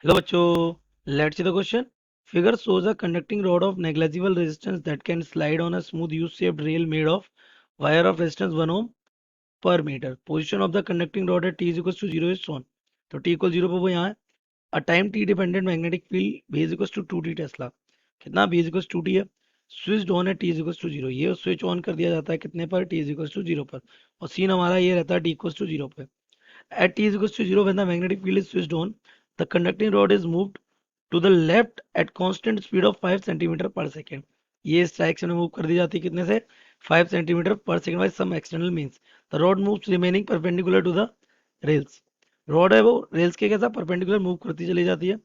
Hello बच्चों, let's see the question. Figure shows a conducting rod of negligible resistance that can slide on a smooth U-shaped rail made of wire of resistance 1 ohm per meter. Position of the conducting rod at t is equals to 0 is shown. तो t equals 0 पर वो यहाँ है. A time t dependent magnetic field B is equals to 2t Tesla. कितना B is equals to 2t है. Switched on at t is equals to 0. ये switch on कर दिया जाता है कितने पर t is equals to 0 पर. और सीन हमारा ये रहता है t equals to 0 पे. At t is equals to 0 when the magnetic field is switched on, the conducting rod is moved to the left at constant speed of 5 centimeter per second. ये इस direction में move कर दी जाती है कितने से 5 centimetre पर second by some external means. The rod moves remaining perpendicular to the rails. Rod है वो रेल्स के कैसा परपेंडिकुलर मूव करती चली जाती है.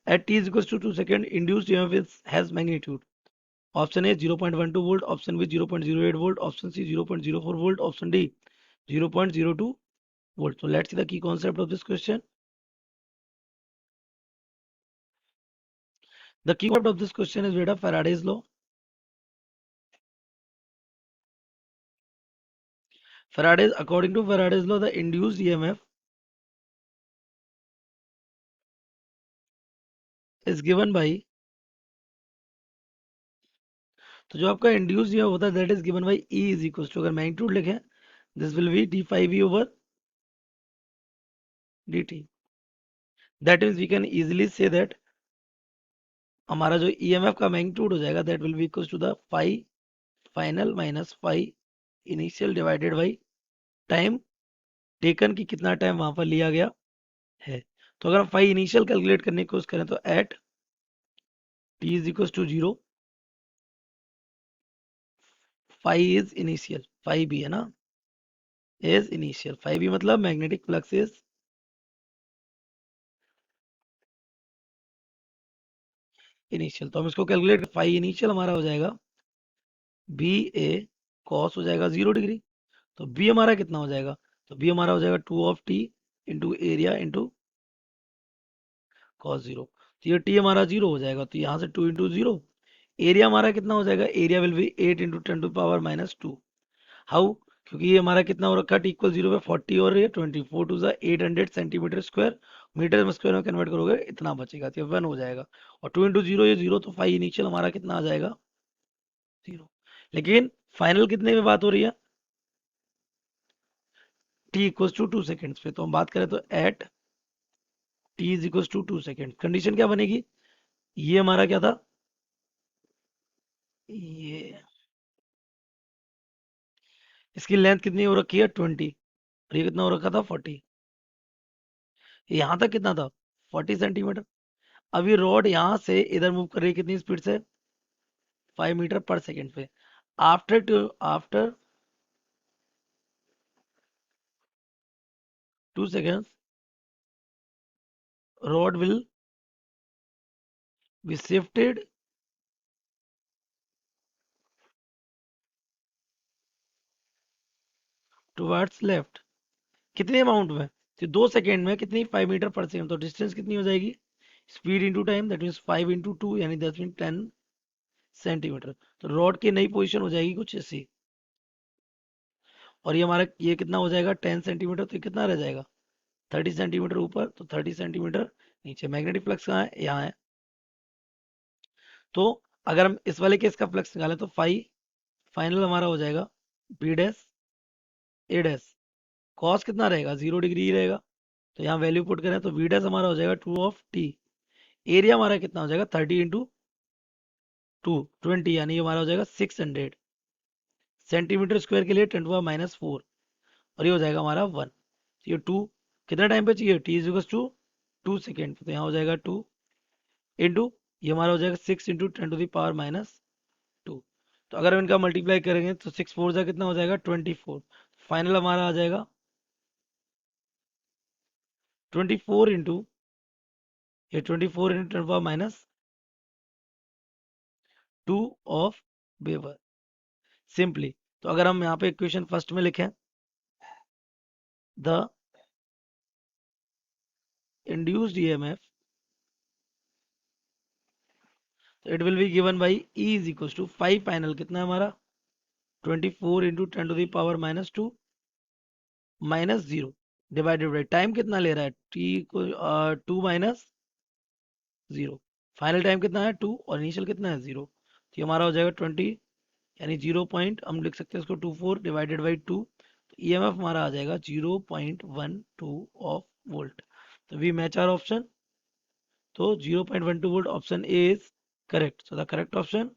At t is equal to 2 second induced EMF has magnitude. Option A 0.12 volt, option B 0.08 volt, option C 0.04 volt, option D 0.02 volt. So let's see the key concept of this question. The key concept of this question is beta Faraday's law. According to Faraday's law, the induced EMF is given by, तो जो आपका induced EMF होता है that is given by E is equal to, अगर magnitude लिखें this will be d5e over dt. That means we can easily say that हमारा जो EMF का मैग्नीट्यूड हो जाएगा that will be equal to the phi final minus phi initial divided by time taken की कितना time वहां पर लिया गया है. तो अगर हम फाई इनिशियल कैलकुलेट करने की कोशिश करें तो at t is equal to 0 phi is initial, phi भी है ना, इज इनिशियल. फाई भी मतलब मैग्नेटिक फ्लक्स इज इनिशियल. तो हम इसको कैलकुलेट, फाई इनिशियल हमारा हो जाएगा बी ए कॉस हो जाएगा 0 डिग्री. तो बी हमारा कितना हो जाएगा, तो बी हमारा हो जाएगा 2 of T into area into cos 0. तो ये टी हमारा 0 हो जाएगा तो यहाँ से 2 इंटू 0. एरिया हमारा कितना हो जाएगा, area will be 8 into 10⁻⁻². How, क्योंकि ये हमारा कितना हो रखा है टी इक्वल 0 पे 40 और ये 24 to the 800 centimetre square. Metre में स्क्वायर में कन्वर्ट करोगे इतना बचेगा तो 1 हो जाएगा. और 2 इंटू 0 ये 0, तो फाइव इनिशियल हमारा कितना आ जाएगा 0. लेकिन फाइनल कितने में बात हो रही है, टी इक्वल टू 2 सेकेंड्स पे. तो हम बात करें तो at t is equal to 2 second condition क्या बनेगी, ये हमारा क्या था, ये इसकी लेंथ कितनी हो रखी है 20 और ये कितना हो रखा था 40. यहाँ तक कितना था 40 सेंटीमीटर. अब ये रॉड यहाँ से इधर मूव कर रही है कितनी स्पीड से 5 मीटर पर सेकेंड पे. After 2 seconds rod will be shifted towards left. कितने अमाउंट में, तो 2 सेकेंड में कितनी 5 मीटर पर सेकेंड. तो डिस्टेंस कितनी हो जाएगी, speed into time that means 5 into 2 यानी 10 सेंटीमीटर. तो रॉड की नई पोजीशन हो जाएगी कुछ ऐसी. और ये हमारा ये कितना हो जाएगा 10 सेंटीमीटर. तो ये कितना रह जाएगा 30 सेंटीमीटर ऊपर तो 30 सेंटीमीटर नीचे. मैग्नेटिक फ्लक्स कहाँ है, यहाँ है. तो अगर हम इस वाले केस का फ्लक्स निकालें तो फाइनल हमारा हो जाएगा बी डैश ए डैश. कॉस कितना रहेगा 0 डिग्री ही रहेगा. तो यहाँ वैल्यू पुट करें तो बी डैश हमारा हो जाएगा 2 ऑफ टी. एरिया हमारा कितना हो जाएगा 30 इंटू 2 20 यानी हमारा हो जाएगा 600 सेंटीमीटर स्क्वायर के लिए 10⁻⁻⁴. और ये हो जाएगा हमारा 1. तो ये 2 कितना टाइम पे चाहिए, t is equal to 2 second. तो यहाँ हो जाएगा 2 इंटू ये हमारा हो जाएगा 6 इंटू 10⁻². तो अगर हम इनका मल्टीप्लाई करेंगे तो 6 4 जा कितना हो जाएगा 24. फाइनल हमारा आ जाएगा 24 इंटू ये 24 इंटू 10⁻² ऑफ वेबर सिंपली. तो अगर हम यहाँ पे इक्वेशन फर्स्ट में लिखें द इंड्यूस्ड ईएमएफ, तो it will be given by E is equal to 5 final कितना है हमारा 24 into 10⁻² minus 0 divided by time कितना ले रहा है टी को 2 माइनस 0। फाइनल टाइम कितना है 2 और इनिशियल कितना है 0, तो ये हमारा हो जाएगा 20, यानी 0 पॉइंट हम लिख सकते हैं इसको 24 डिवाइडेड बाई 2, तो ईएमएफ हमारा आ जाएगा 0.12 ऑफ वोल्ट। तो वी मैच आर ऑप्शन, तो 0.12 volt option A is correct, so the correct option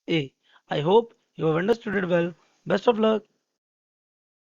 A. I hope you have understood it well. Best of luck.